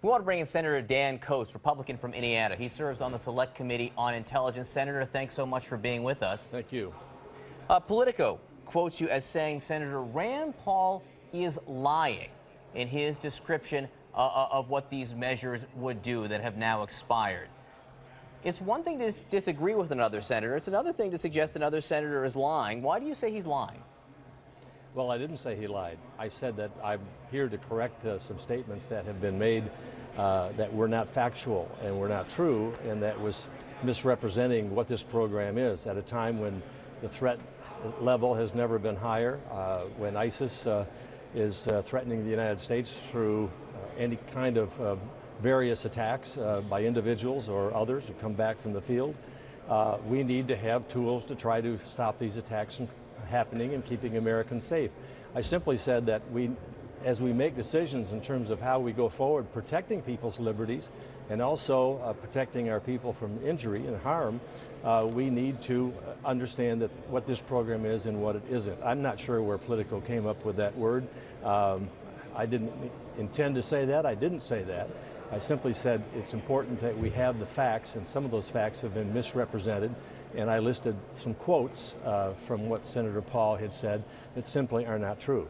We want to bring in Senator Dan Coats, Republican from Indiana. He serves on the Select Committee on Intelligence. Senator, thanks so much for being with us. Thank you. Politico quotes you as saying Senator Rand Paul is lying in his description of what these measures would do that have now expired. It's one thing to disagree with another senator. It's another thing to suggest another senator is lying. Why do you say he's lying? Well, I didn't say he lied. I said that I'm here to correct some statements that have been made that were not factual and were not true, and that was misrepresenting what this program is at a time when the threat level has never been higher, when ISIS is threatening the United States through any kind of various attacks by individuals or others who come back from the field. We need to have tools to try to stop these attacks from happening and keeping Americans safe. I simply said that as we make decisions in terms of how we go forward, protecting people's liberties and also protecting our people from injury and harm, we need to understand that what this program is and what it isn't. I'm not sure where Politico came up with that word. I didn't intend to say that. I didn't say that. I simply said it's important that we have the facts, and some of those facts have been misrepresented. And I listed some quotes from what Senator Paul had said that simply are not true.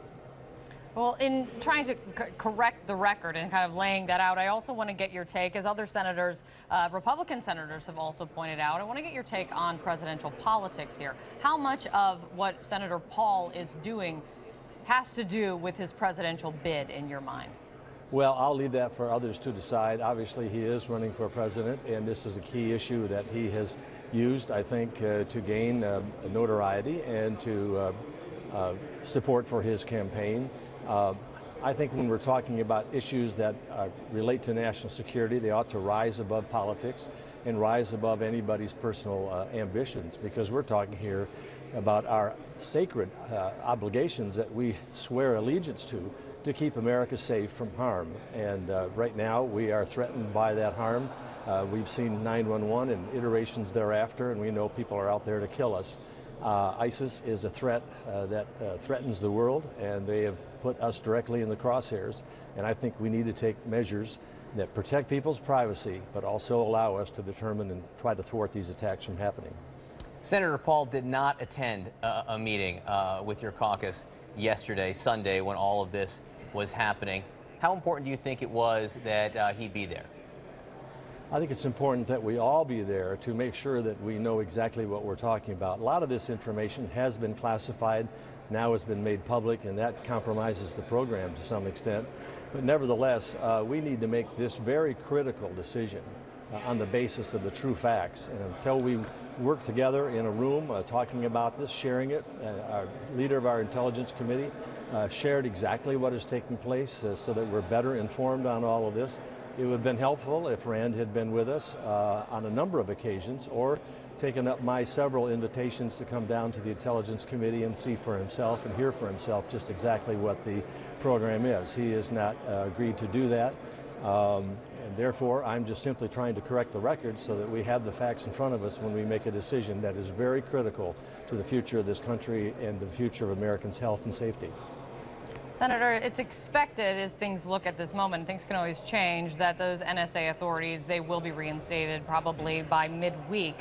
Well, in trying to correct the record and kind of laying that out, I also want to get your take, as other senators, Republican senators have also pointed out, I want to get your take on presidential politics here. How much of what Senator Paul is doing has to do with his presidential bid in your mind? Well, I'll leave that for others to decide. Obviously, he is running for president, and this is a key issue that he has used, I think, to gain notoriety and to support for his campaign. I think when we're talking about issues that relate to national security, they ought to rise above politics and rise above anybody's personal ambitions, because we're talking here about our sacred obligations that we swear allegiance to keep America safe from harm. And right now we are threatened by that harm. We've seen 9/11 and iterations thereafter, and we know people are out there to kill us. ISIS is a threat that threatens the world, and they have put us directly in the crosshairs. And I think we need to take measures that protect people's privacy, but also allow us to determine and try to thwart these attacks from happening. Senator Paul did not attend a meeting with your caucus yesterday, Sunday, when all of this was happening. How important do you think it was that he be there? I think it's important that we all be there to make sure that we know exactly what we're talking about. A lot of this information has been classified, now has been made public, and that compromises the program to some extent. But nevertheless, we need to make this very critical decision on the basis of the true facts. And until we work together in a room talking about this, sharing it, our leader of our Intelligence Committee shared exactly what is taking place so that we're better informed on all of this. It would have been helpful if Rand had been with us on a number of occasions, or taken up my several invitations to come down to the Intelligence Committee and see for himself and hear for himself just exactly what the program is. He has not agreed to do that. And therefore, I'm just simply trying to correct the record so that we have the facts in front of us when we make a decision that is very critical to the future of this country and the future of Americans' health and safety. Senator, it's expected, as things look at this moment, things can always change, that those NSA authorities, they will be reinstated probably by midweek.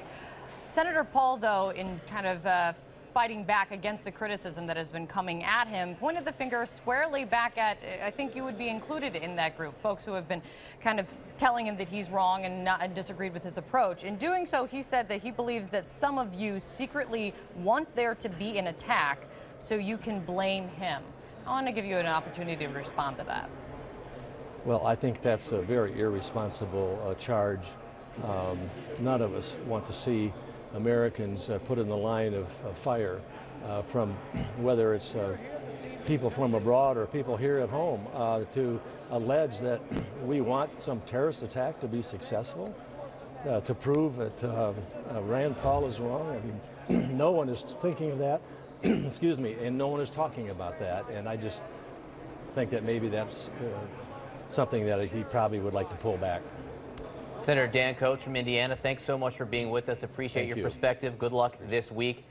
Senator Paul, though, in kind of fighting back against the criticism that has been coming at him, pointed the finger squarely back at, I think you would be included in that group, folks who have been kind of telling him that he's wrong and disagreed with his approach. In doing so, he said that he believes that some of you secretly want there to be an attack so you can blame him. I want to give you an opportunity to respond to that. Well, I think that's a very irresponsible charge. None of us want to see Americans put in the line of fire from whether it's people from abroad or people here at home to allege that we want some terrorist attack to be successful, to prove that Rand Paul is wrong. I mean, no one is thinking of that. Excuse me, and no one is talking about that, and I just think that maybe that's something that he probably would like to pull back. Senator Dan Coats from Indiana, thanks so much for being with us. Appreciate your perspective. Good luck this week.